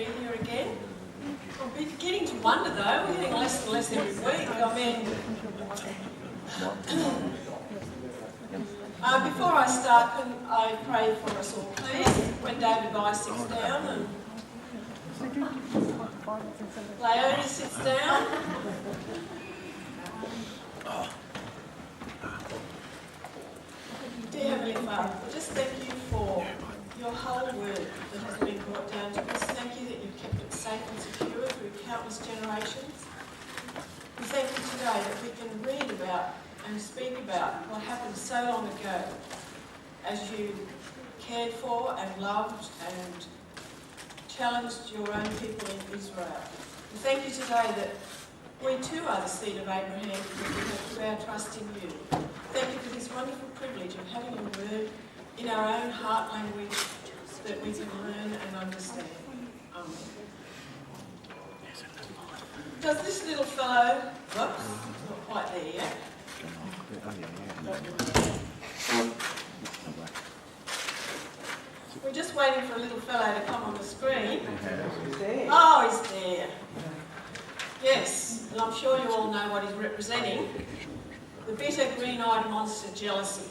be here again. I'm beginning to wonder though, we're getting less and less every week. I mean, before I start, can I pray for us all, please? When David Bye sits down and Leonie sits down. Dear Heavenly Father, we just thank you for your whole word that has been brought down to us. Thank you that you've kept it safe and secure through countless generations. We thank you today that we can read about and speak about what happened so long ago as you cared for and loved and challenged your own people in Israel. We thank you today that we too are the seed of Abraham because we have put our trust in you. Thank you for this wonderful privilege of having your word in our own heart language that we can learn and understand. Amen. Does this little fellow, whoops, not quite there yet. We're just waiting for a little fellow to come on the screen. Oh, he's there. Yes, and I'm sure you all know what he's representing. The bitter, green-eyed monster, jealousy.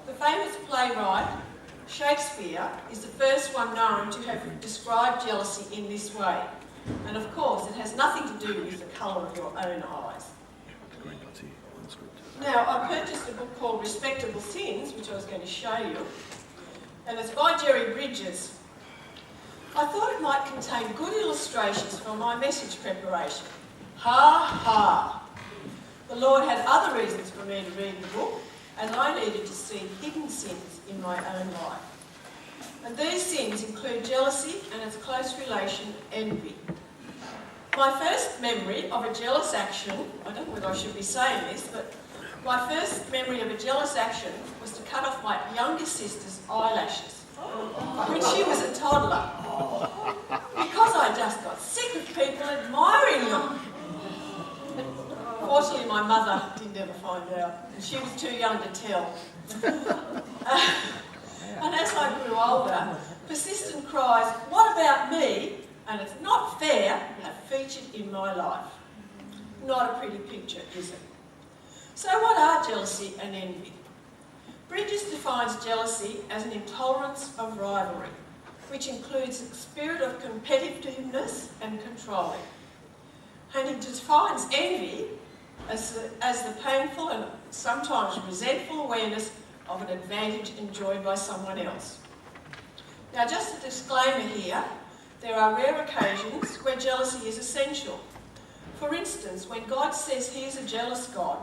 The famous playwright, Shakespeare, is the first one known to have described jealousy in this way. And of course, it has nothing to do with the colour of your own eyes. Now, I purchased a book called Respectable Sins, which I was going to show you, and it's by Jerry Bridges. I thought it might contain good illustrations for my message preparation. Ha ha! The Lord had other reasons for me to read the book, and I needed to see hidden sins in my own life. And these sins include jealousy and its close relation, envy. My first memory of a jealous action, I don't know whether I should be saying this, but my first memory of a jealous action was to cut off my younger sister's eyelashes when she was a toddler, because I just got sick of people admiring them. Fortunately, my mother didn't ever find out, and she was too young to tell. And as I grew older, persistent cries, "What about me?" and "It's not fair," have featured in my life. Not a pretty picture, is it? So what are jealousy and envy? Bridges defines jealousy as an intolerance of rivalry, which includes a spirit of competitiveness and controlling. And he defines envy as the painful and sometimes resentful awareness of an advantage enjoyed by someone else. Now, just a disclaimer here, there are rare occasions where jealousy is essential. For instance, when God says he is a jealous God,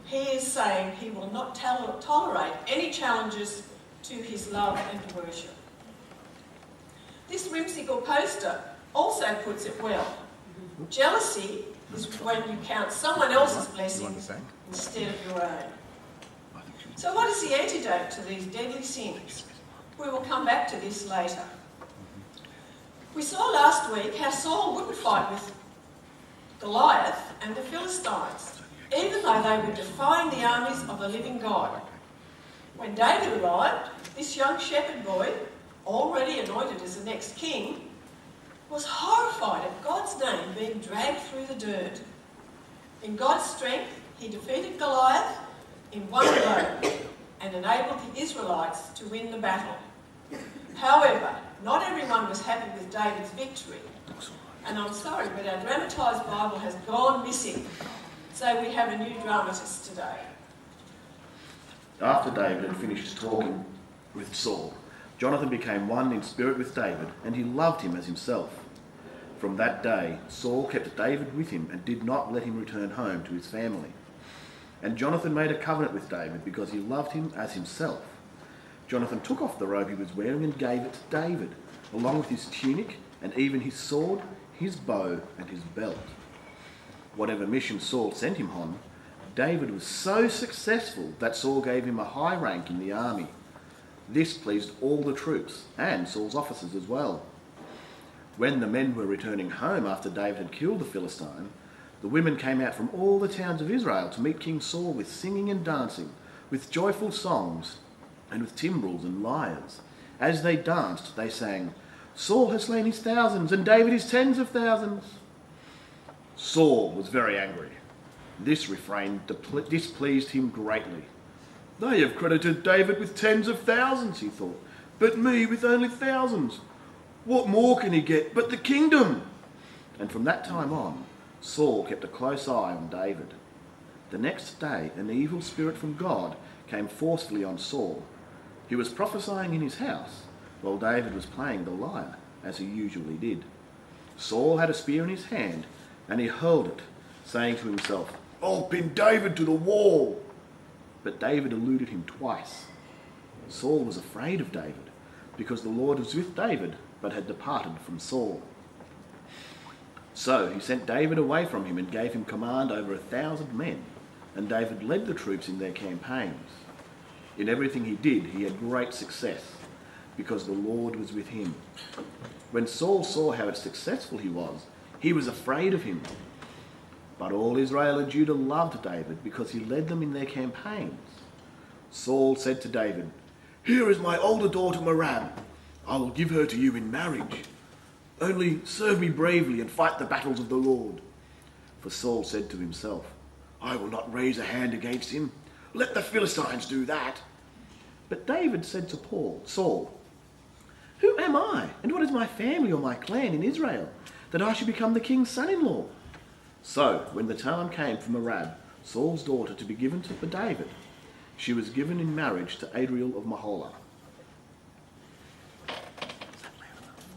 he is saying he will not tolerate any challenges to his love and worship. This whimsical poster also puts it well. Jealousy is when you count someone else's blessings instead of your own. So what is the antidote to these deadly sins? We will come back to this later. We saw last week how Saul wouldn't fight with Goliath and the Philistines, even though they were defying the armies of the living God. When David arrived, this young shepherd boy, already anointed as the next king, was horrified at God's name being dragged through the dirt. In God's strength, he defeated Goliath in one blow and enabled the Israelites to win the battle. However, not everyone was happy with David's victory. And I'm sorry, but our dramatised Bible has gone missing. So we have a new dramatist today. After David had finished talking with Saul, Jonathan became one in spirit with David, and he loved him as himself. From that day, Saul kept David with him and did not let him return home to his family. And Jonathan made a covenant with David because he loved him as himself. Jonathan took off the robe he was wearing and gave it to David, along with his tunic and even his sword, his bow and his belt. Whatever mission Saul sent him on, David was so successful that Saul gave him a high rank in the army. This pleased all the troops and Saul's officers as well. When the men were returning home after David had killed the Philistine, the women came out from all the towns of Israel to meet King Saul with singing and dancing, with joyful songs, and with timbrels and lyres. As they danced, they sang, Saul has slain his thousands, and David his tens of thousands." Saul was very angry. This refrain displeased him greatly. "They have credited David with tens of thousands," he thought, "but me with only thousands. What more can he get but the kingdom?" And from that time on, Saul kept a close eye on David. The next day, an evil spirit from God came forcefully on Saul. He was prophesying in his house, while David was playing the lyre, as he usually did. Saul had a spear in his hand, and he hurled it, saying to himself, "I'll pin David to the wall." But David eluded him twice. Saul was afraid of David, because the Lord was with David, but had departed from Saul. So he sent David away from him and gave him command over 1,000 men, and David led the troops in their campaigns. In everything he did, he had great success, because the Lord was with him. When Saul saw how successful he was afraid of him. But all Israel and Judah loved David, because he led them in their campaigns. Saul said to David, "Here is my older daughter Merab. I will give her to you in marriage. Only serve me bravely and fight the battles of the Lord." For Saul said to himself, "I will not raise a hand against him. Let the Philistines do that." But David said to Saul, "Who am I, and what is my family or my clan in Israel, that I should become the king's son-in-law?" So, when the time came for Merab, Saul's daughter, to be given to David, she was given in marriage to Adriel of Maholah.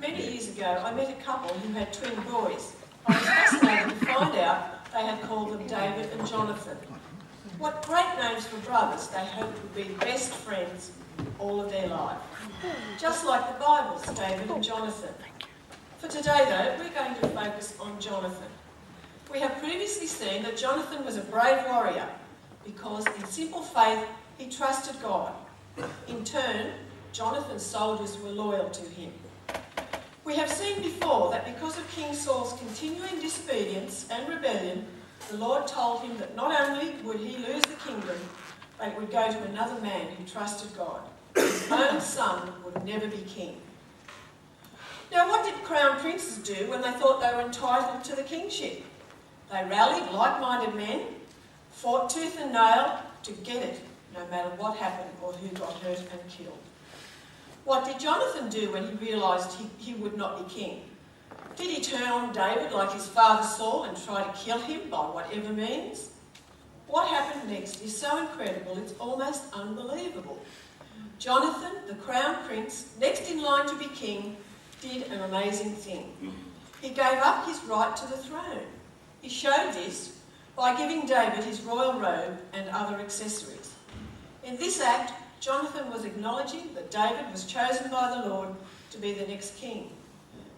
Many years ago, I met a couple who had twin boys. I was fascinated to find out they had called them David and Jonathan. What great names for brothers they hoped would be best friends all of their life. Just like the Bible's David and Jonathan. For today, though, we're going to focus on Jonathan. We have previously seen that Jonathan was a brave warrior because in simple faith he trusted God. In turn, Jonathan's soldiers were loyal to him. We have seen before that because of King Saul's continuing disobedience and rebellion, the Lord told him that not only would he lose the kingdom, but it would go to another man who trusted God. His own son would never be king. Now, what did crown princes do when they thought they were entitled to the kingship? They rallied like-minded men, fought tooth and nail to get it, no matter what happened or who got hurt and killed. What did Jonathan do when he realised he would not be king? Did he turn on David like his father Saul and try to kill him by whatever means? What happened next is so incredible it's almost unbelievable. Jonathan, the crown prince, next in line to be king, did an amazing thing. He gave up his right to the throne. He showed this by giving David his royal robe and other accessories. In this act, Jonathan was acknowledging that David was chosen by the Lord to be the next king.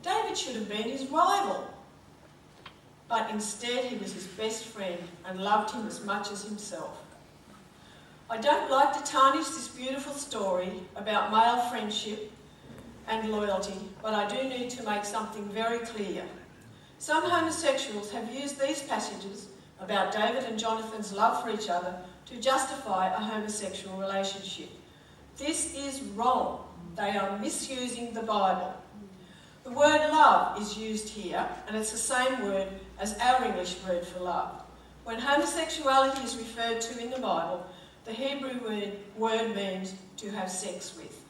David should have been his rival, but instead he was his best friend and loved him as much as himself. I don't like to tarnish this beautiful story about male friendship and loyalty, but I do need to make something very clear. Some homosexuals have used these passages about David and Jonathan's love for each other to justify a homosexual relationship. This is wrong. They are misusing the Bible. The word love is used here, and it's the same word as our English word for love. When homosexuality is referred to in the Bible, the Hebrew word means to have sex with.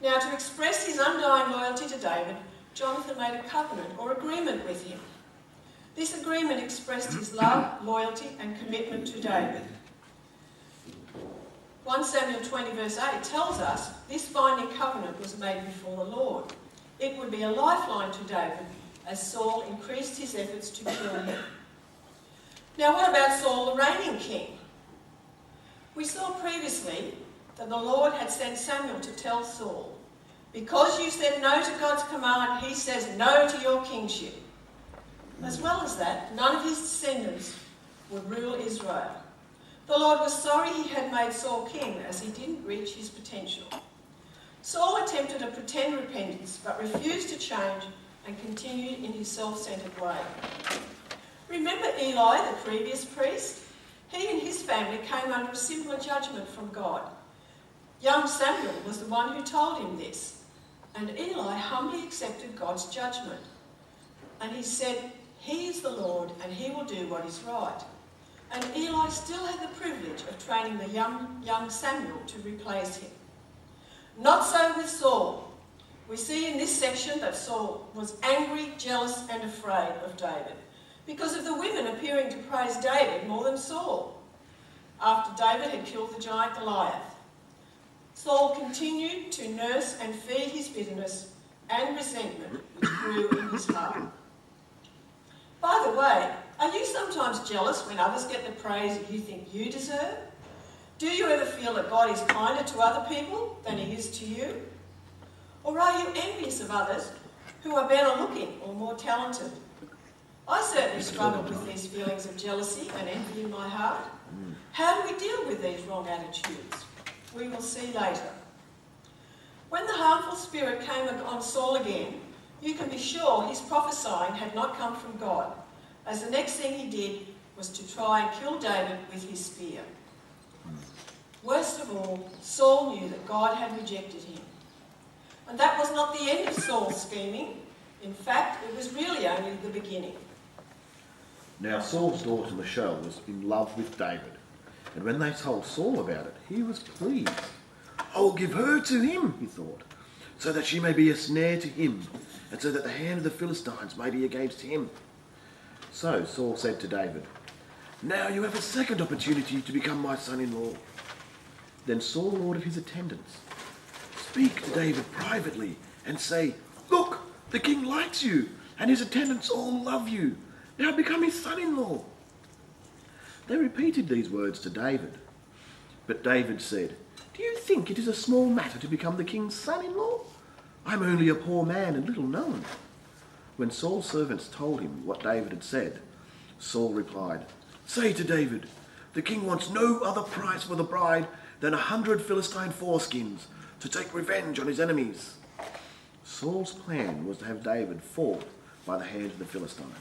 Now, to express his undying loyalty to David, Jonathan made a covenant or agreement with him. This agreement expressed his love, loyalty, and commitment to David. 1 Samuel 20 verse 8 tells us this binding covenant was made before the Lord. It would be a lifeline to David as Saul increased his efforts to kill him. Now, what about Saul, the reigning king? We saw previously that the Lord had sent Samuel to tell Saul, because you said no to God's command, he says no to your kingship. As well as that, none of his descendants would rule Israel. The Lord was sorry he had made Saul king, as he didn't reach his potential. Saul attempted a pretend repentance, but refused to change and continued in his self-centered way. Remember Eli, the previous priest? He and his family came under a similar judgment from God. Young Samuel was the one who told him this. And Eli humbly accepted God's judgment. And he said, "He is the Lord, and he will do what is right." And Eli still had the privilege of training the young Samuel to replace him. Not so with Saul. We see in this section that Saul was angry, jealous, and afraid of David because of the women appearing to praise David more than Saul. After David had killed the giant Goliath, Saul continued to nurse and feed his bitterness and resentment which grew in his heart. By the way, are you sometimes jealous when others get the praise you think you deserve? Do you ever feel that God is kinder to other people than he is to you? Or are you envious of others who are better looking or more talented? I certainly struggle with these feelings of jealousy and envy in my heart. How do we deal with these wrong attitudes? We will see later. When the harmful spirit came on Saul again, you can be sure his prophesying had not come from God, as the next thing he did was to try and kill David with his spear. Worst of all, Saul knew that God had rejected him. And that was not the end of Saul's scheming. In fact, it was really only the beginning. Now Saul's daughter Michal was in love with David, and when they told Saul about it, he was pleased. "I will give her to him," he thought, "so that she may be a snare to him, and so that the hand of the Philistines may be against him." So Saul said to David, "Now you have a second opportunity to become my son-in-law." Then Saul ordered his attendants, "Speak to David privately and say, 'Look, the king likes you, and his attendants all love you. Now become his son-in-law.'" They repeated these words to David. But David said, "Do you think it is a small matter to become the king's son-in-law? I am only a poor man and little known." When Saul's servants told him what David had said, Saul replied, "Say to David, the king wants no other price for the bride than 100 Philistine foreskins to take revenge on his enemies." Saul's plan was to have David fall by the hand of the Philistines.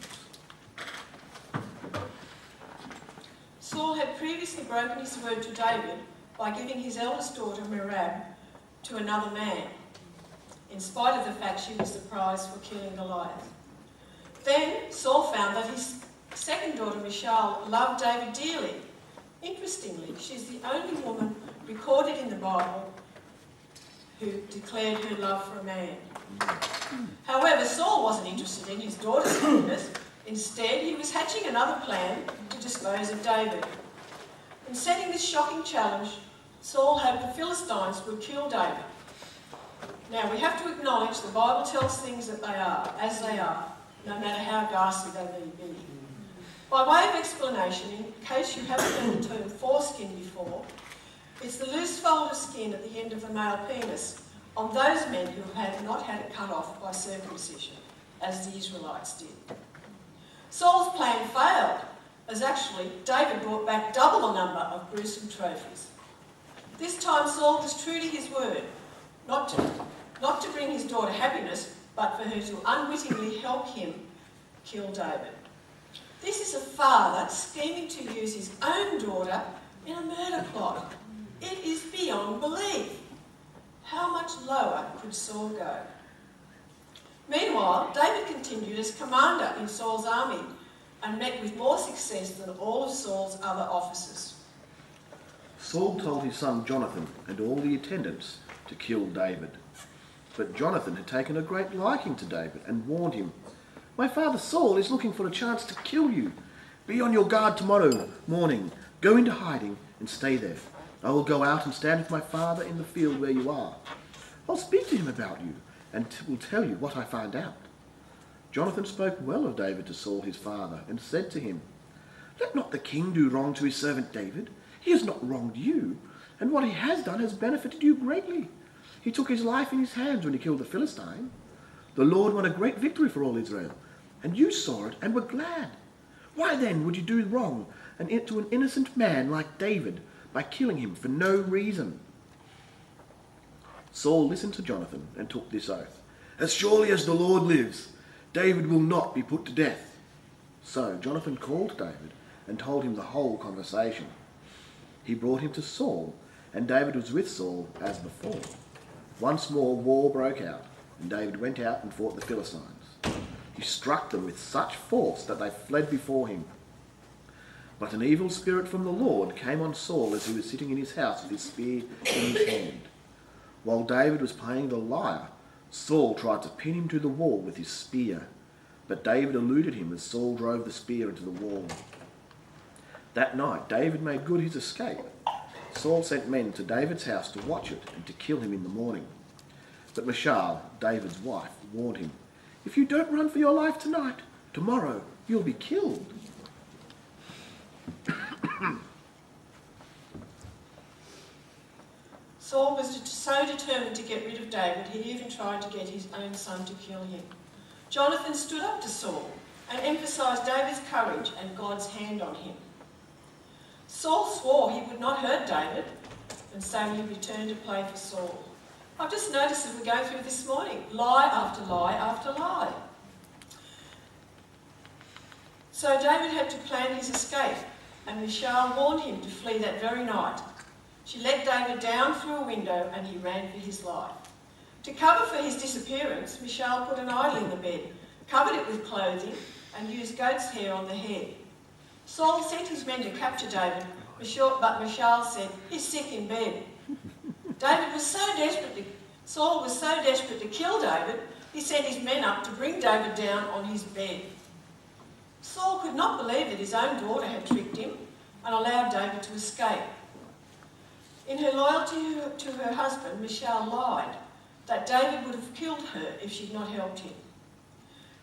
Saul had previously broken his word to David by giving his eldest daughter Merab to another man, in spite of the fact she was the prize for killing Goliath. Then Saul found that his second daughter Michal loved David dearly. Interestingly, she's the only woman recorded in the Bible who declared her love for a man. However, Saul wasn't interested in his daughter's happiness. Instead, he was hatching another plan to dispose of David. In setting this shocking challenge, Saul hoped the Philistines would kill David. Now, we have to acknowledge the Bible tells things that they are, as they are, no matter how ghastly they may be. By way of explanation, in case you haven't heard the term foreskin before, it's the loose fold of skin at the end of the male penis on those men who had not had it cut off by circumcision, as the Israelites did. Saul's plan failed, as actually David brought back double the number of gruesome trophies. This time Saul was true to his word, not to bring his daughter happiness, but for her to unwittingly help him kill David. This is a father scheming to use his own daughter in a murder plot. It is beyond belief. How much lower could Saul go? Meanwhile, David continued as commander in Saul's army and met with more success than all of Saul's other officers. Saul told his son Jonathan and all the attendants to kill David. But Jonathan had taken a great liking to David and warned him, "My father Saul is looking for a chance to kill you. Be on your guard tomorrow morning. Go into hiding and stay there. I will go out and stand with my father in the field where you are. I'll speak to him about you and will tell you what I find out." Jonathan spoke well of David to Saul his father and said to him, "Let not the king do wrong to his servant David. He has not wronged you, and what he has done has benefited you greatly. He took his life in his hands when he killed the Philistine. The Lord won a great victory for all Israel, and you saw it and were glad. Why then would you do wrong to an innocent man like David by killing him for no reason?" Saul listened to Jonathan and took this oath, "As surely as the Lord lives, David will not be put to death." So Jonathan called David and told him the whole conversation. He brought him to Saul, and David was with Saul as before. Once more war broke out. and David went out and fought the Philistines. He struck them with such force that they fled before him. But an evil spirit from the Lord came on Saul as he was sitting in his house with his spear in his hand. While David was playing the lyre, Saul tried to pin him to the wall with his spear, but David eluded him as Saul drove the spear into the wall. That night, David made good his escape. Saul sent men to David's house to watch it and to kill him in the morning. But Michal, David's wife, warned him, "If you don't run for your life tonight, tomorrow you'll be killed." Saul was so determined to get rid of David, he even tried to get his own son to kill him. Jonathan stood up to Saul and emphasised David's courage and God's hand on him. Saul swore he would not hurt David, and so he returned to play for Saul. I've just noticed as we're going through this morning, lie after lie after lie. So David had to plan his escape, and Michal warned him to flee that very night. She let David down through a window and he ran for his life. To cover for his disappearance, Michal put an idol in the bed, covered it with clothing, and used goat's hair on the head. Saul sent his men to capture David, but Michal said, "He's sick in bed." Saul was so desperate to kill David, he sent his men up to bring David down on his bed. Saul could not believe that his own daughter had tricked him and allowed David to escape. In her loyalty to her husband, Michal lied that David would have killed her if she'd not helped him.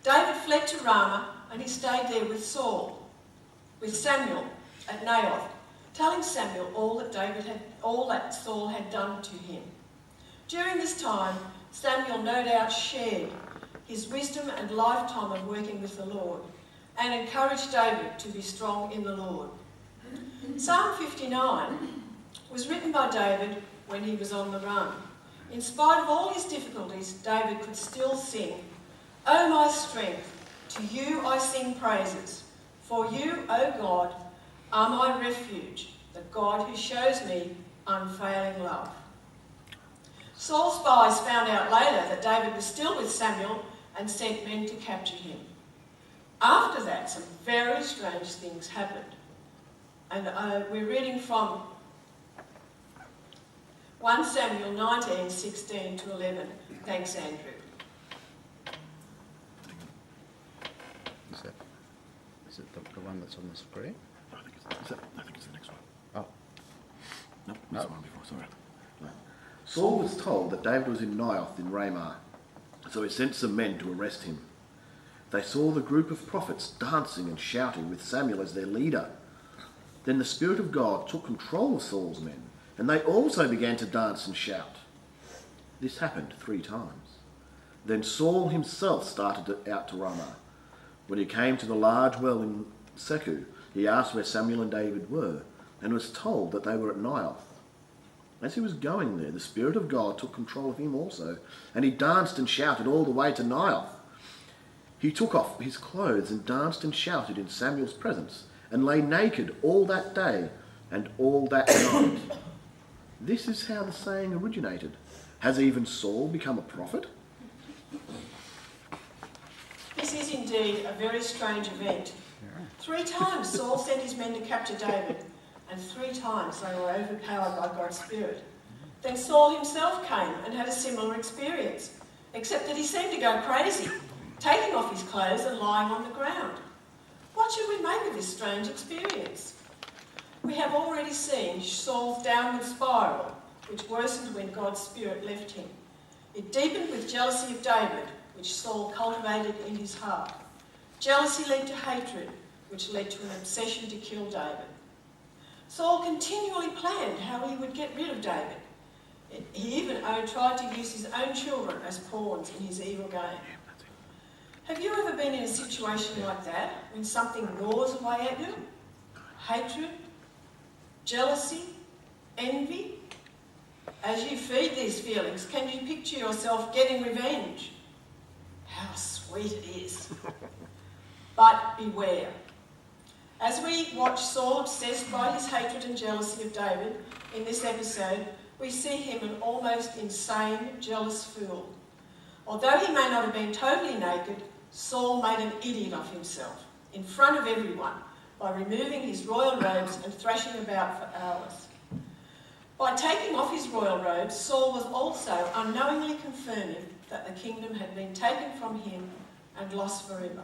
David fled to Ramah and he stayed there with Samuel at Naioth, telling Samuel all that Saul had done to him. During this time, Samuel no doubt shared his wisdom and lifetime of working with the Lord and encouraged David to be strong in the Lord. Psalm 59 was written by David when he was on the run. In spite of all his difficulties, David could still sing, "O my strength, to you I sing praises. For you, O God, are my refuge, the God who shows me unfailing love." Saul's spies found out later that David was still with Samuel and sent men to capture him. After that, some very strange things happened. And we're reading from 1 Samuel 19, 16 to 11. Thanks, Andrew. Is it the one that's on the screen? I think it's the next one. Oh. No, that's the one before, sorry. No. Saul was told that David was in Naioth in Ramah, so he sent some men to arrest him. They saw the group of prophets dancing and shouting with Samuel as their leader. Then the Spirit of God took control of Saul's men, and they also began to dance and shout. This happened 3 times. Then Saul himself started out to Ramah. When he came to the large well in Seku, he asked where Samuel and David were, and was told that they were at Naioth. As he was going there, the Spirit of God took control of him also, and he danced and shouted all the way to Naioth. He took off his clothes and danced and shouted in Samuel's presence, and lay naked all that day and all that night. This is how the saying originated. Has even Saul become a prophet? This is indeed a very strange event. 3 times Saul sent his men to capture David, and 3 times they were overpowered by God's Spirit. Then Saul himself came and had a similar experience, except that he seemed to go crazy, taking off his clothes and lying on the ground. What should we make of this strange experience? We have already seen Saul's downward spiral, which worsened when God's Spirit left him. It deepened with jealousy of David, which Saul cultivated in his heart. Jealousy led to hatred, which led to an obsession to kill David. Saul continually planned how he would get rid of David. He even tried to use his own children as pawns in his evil game. Have you ever been in a situation like that, when something gnaws away at you? Hatred, jealousy, envy? As you feed these feelings, can you picture yourself getting revenge? How sweet it is. But beware. As we watch Saul obsessed by his hatred and jealousy of David in this episode, we see him an almost insane, jealous fool. Although he may not have been totally naked, Saul made an idiot of himself in front of everyone by removing his royal robes and thrashing about for hours. By taking off his royal robes, Saul was also unknowingly confirming that the kingdom had been taken from him and lost forever.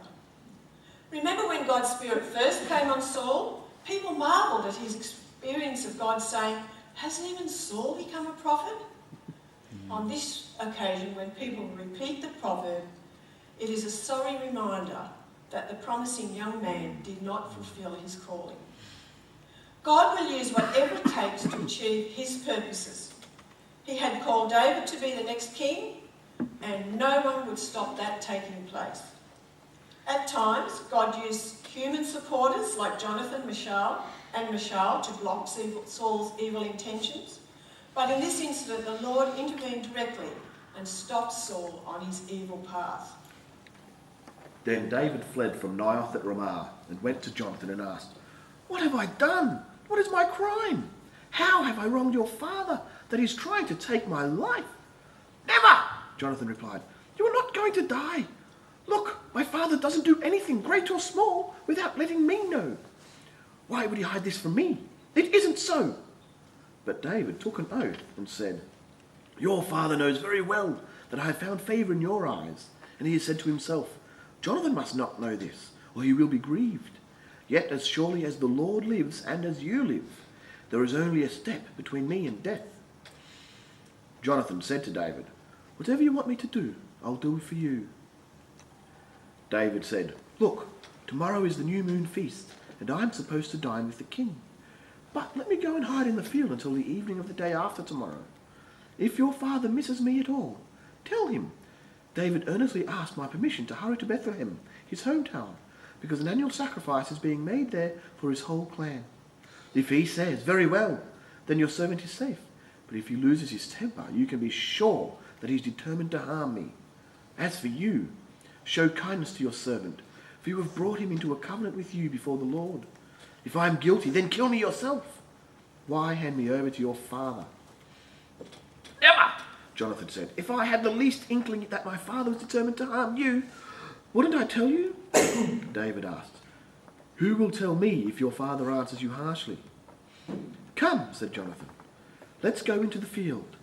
Remember when God's Spirit first came on Saul? People marvelled at his experience of God saying, "Hasn't even Saul become a prophet?" On this occasion, when people repeat the proverb, it is a sorry reminder that the promising young man did not fulfil his calling. God will use whatever it takes to achieve his purposes. He had called David to be the next king, and no one would stop that taking place. At times, God used human supporters like Jonathan and Michal to block Saul's evil intentions, but in this incident, the Lord intervened directly and stopped Saul on his evil path. Then David fled from Naioth at Ramah and went to Jonathan and asked, "What have I done? What is my crime? How have I wronged your father that he's trying to take my life?" "Never," Jonathan replied. "You are not going to die. Look, my father doesn't do anything, great or small, without letting me know. Why would he hide this from me? It isn't so." But David took an oath and said, "Your father knows very well that I have found favour in your eyes." And he has said to himself, "Jonathan must not know this, or he will be grieved. Yet as surely as the Lord lives and as you live, there is only a step between me and death." Jonathan said to David, "Whatever you want me to do, I'll do for you." David said, "Look, tomorrow is the new moon feast, and I'm supposed to dine with the king. But let me go and hide in the field until the evening of the day after tomorrow. If your father misses me at all, tell him David earnestly asked my permission to hurry to Bethlehem, his hometown, because an annual sacrifice is being made there for his whole clan. If he says, 'Very well,' then your servant is safe. But if he loses his temper, you can be sure that he's determined to harm me. As for you, show kindness to your servant, for you have brought him into a covenant with you before the Lord. If I am guilty, then kill me yourself. Why hand me over to your father?" "Never," Jonathan said. "If I had the least inkling that my father was determined to harm you, wouldn't I tell you?" David asked, "Who will tell me if your father answers you harshly?" "Come," said Jonathan, "let's go into the field."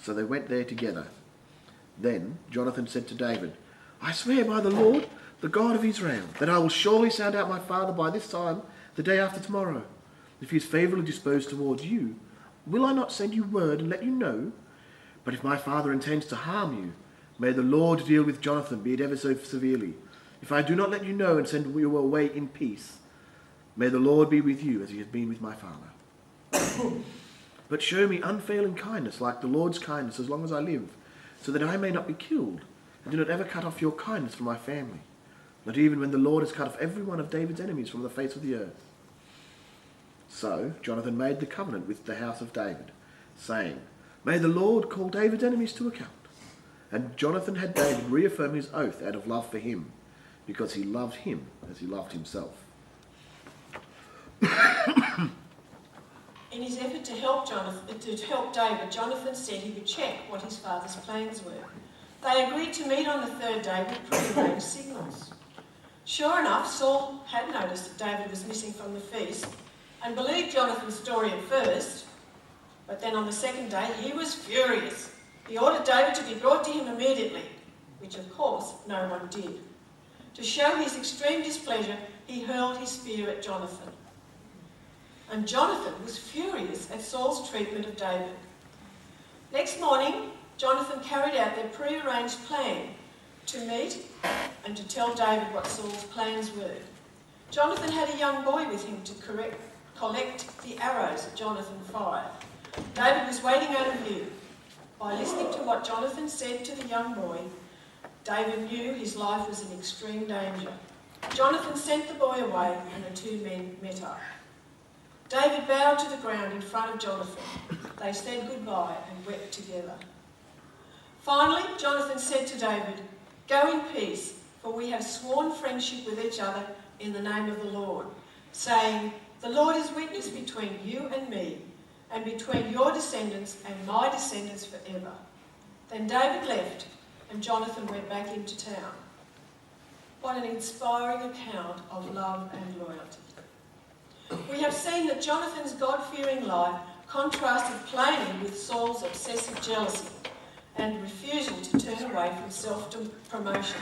So they went there together. Then Jonathan said to David, "I swear by the Lord, the God of Israel, that I will surely sound out my father by this time, the day after tomorrow. If he is favourably disposed towards you, will I not send you word and let you know? But if my father intends to harm you, may the Lord deal with Jonathan, be it ever so severely. If I do not let you know and send you away in peace, may the Lord be with you as he has been with my father. But show me unfailing kindness like the Lord's kindness as long as I live, so that I may not be killed, and do not ever cut off your kindness from my family, not even when the Lord has cut off every one of David's enemies from the face of the earth." So Jonathan made the covenant with the house of David, saying, "May the Lord call David's enemies to account." And Jonathan had David reaffirm his oath out of love for him, because he loved him as he loved himself. In his effort to help David, Jonathan said he would check what his father's plans were. They agreed to meet on the third day with prearranged signals. Sure enough, Saul had noticed that David was missing from the feast and believed Jonathan's story at first, but then on the second day he was furious. He ordered David to be brought to him immediately, which of course no one did. To show his extreme displeasure, he hurled his spear at Jonathan. And Jonathan was furious at Saul's treatment of David. Next morning, Jonathan carried out their prearranged plan to meet and to tell David what Saul's plans were. Jonathan had a young boy with him to collect the arrows that Jonathan fired. David was waiting out of view. By listening to what Jonathan said to the young boy, David knew his life was in extreme danger. Jonathan sent the boy away and the two men met up. David bowed to the ground in front of Jonathan. They said goodbye and wept together. Finally, Jonathan said to David, "Go in peace, for we have sworn friendship with each other in the name of the Lord, saying, 'The Lord is witness between you and me, and between your descendants and my descendants forever.'" Then David left, and Jonathan went back into town. What an inspiring account of love and loyalty. We have seen that Jonathan's God-fearing life contrasted plainly with Saul's obsessive jealousy and refusal to turn away from self-promotion.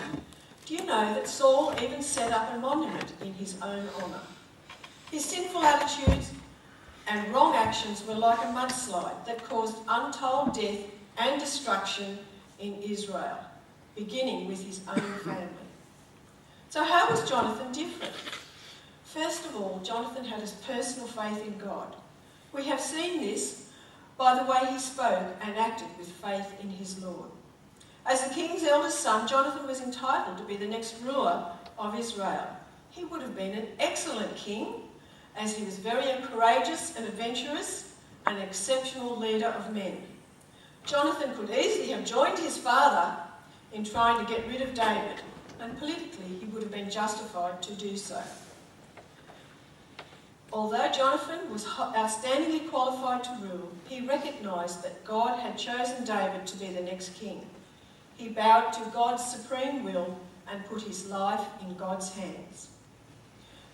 Do you know that Saul even set up a monument in his own honour? His sinful attitudes and wrong actions were like a mudslide that caused untold death and destruction in Israel, beginning with his own family. So how was Jonathan different? First of all, Jonathan had his personal faith in God. We have seen this by the way he spoke and acted with faith in his Lord. As the king's eldest son, Jonathan was entitled to be the next ruler of Israel. He would have been an excellent king, as he was very courageous and adventurous, and an exceptional leader of men. Jonathan could easily have joined his father in trying to get rid of David, and politically he would have been justified to do so. Although Jonathan was outstandingly qualified to rule, he recognised that God had chosen David to be the next king. He bowed to God's supreme will and put his life in God's hands.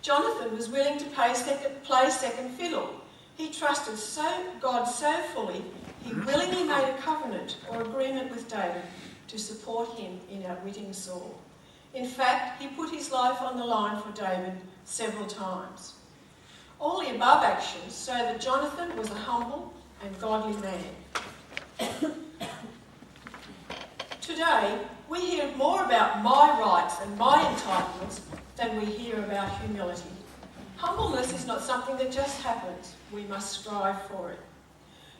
Jonathan was willing to play second fiddle. He trusted God so fully, he willingly made a covenant or agreement with David to support him in outwitting Saul. In fact, he put his life on the line for David several times. All the above actions show that Jonathan was a humble and godly man. Today, we hear more about my rights and my entitlements than we hear about humility. Humbleness is not something that just happens. We must strive for it.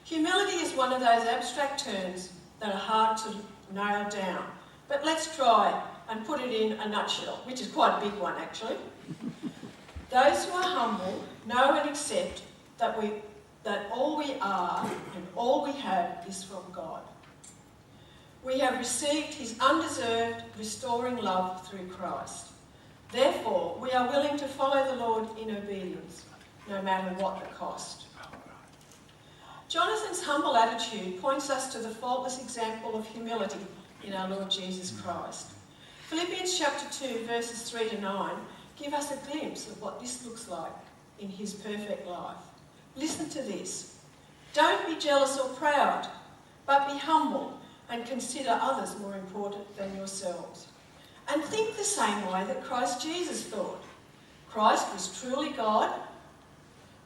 Humility is one of those abstract terms that are hard to nail down. But let's try and put it in a nutshell, which is quite a big one actually. Those who are humble know and accept that all we are and all we have is from God. We have received his undeserved, restoring love through Christ. Therefore, we are willing to follow the Lord in obedience, no matter what the cost. Jonathan's humble attitude points us to the faultless example of humility in our Lord Jesus Christ. Philippians chapter 2, verses 3 to 9 give us a glimpse of what this looks like in his perfect life. Listen to this. Don't be jealous or proud, but be humble and consider others more important than yourselves. And think the same way that Christ Jesus thought. Christ was truly God,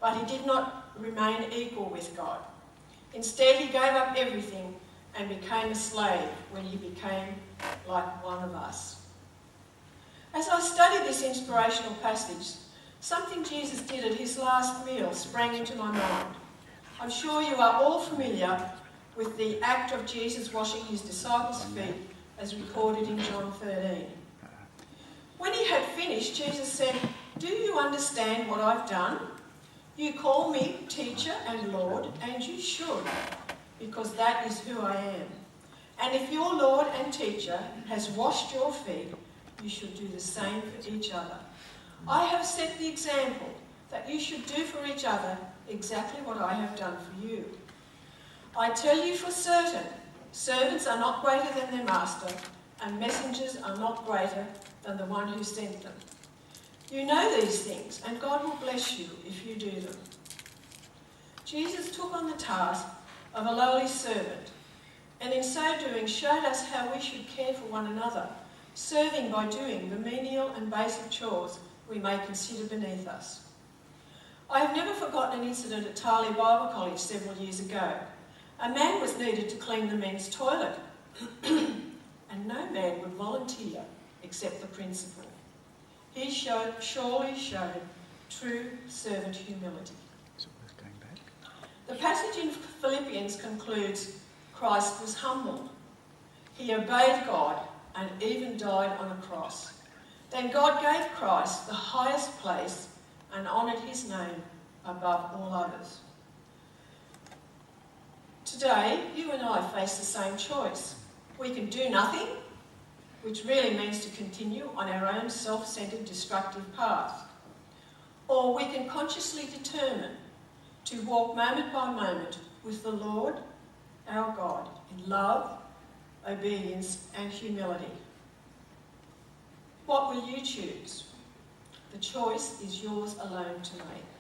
but he did not remain equal with God. Instead, he gave up everything and became a slave when he became like one of us. As I studied this inspirational passage, something Jesus did at his last meal sprang into my mind. I'm sure you are all familiar with the act of Jesus washing his disciples' feet as recorded in John 13. When he had finished, Jesus said, "Do you understand what I've done? You call me teacher and Lord, and you should, because that is who I am. And if your Lord and teacher has washed your feet, you should do the same for each other. I have set the example that you should do for each other exactly what I have done for you. I tell you for certain, servants are not greater than their master, and messengers are not greater than the one who sent them. You know these things, and God will bless you if you do them." Jesus took on the task of a lowly servant, and in so doing showed us how we should care for one another, serving by doing the menial and basic chores we may consider beneath us. I have never forgotten an incident at Talia Bible College several years ago. A man was needed to clean the men's toilet, and no man would volunteer except the principal. He surely showed true servant humility. Is it worth going back? The passage in Philippians concludes, Christ was humble. He obeyed God and even died on a cross. Then God gave Christ the highest place and honoured his name above all others. Today, you and I face the same choice. We can do nothing, which really means to continue on our own self-centred destructive path. Or we can consciously determine to walk moment by moment with the Lord, our God, in love, obedience and humility. What will you choose? The choice is yours alone to make.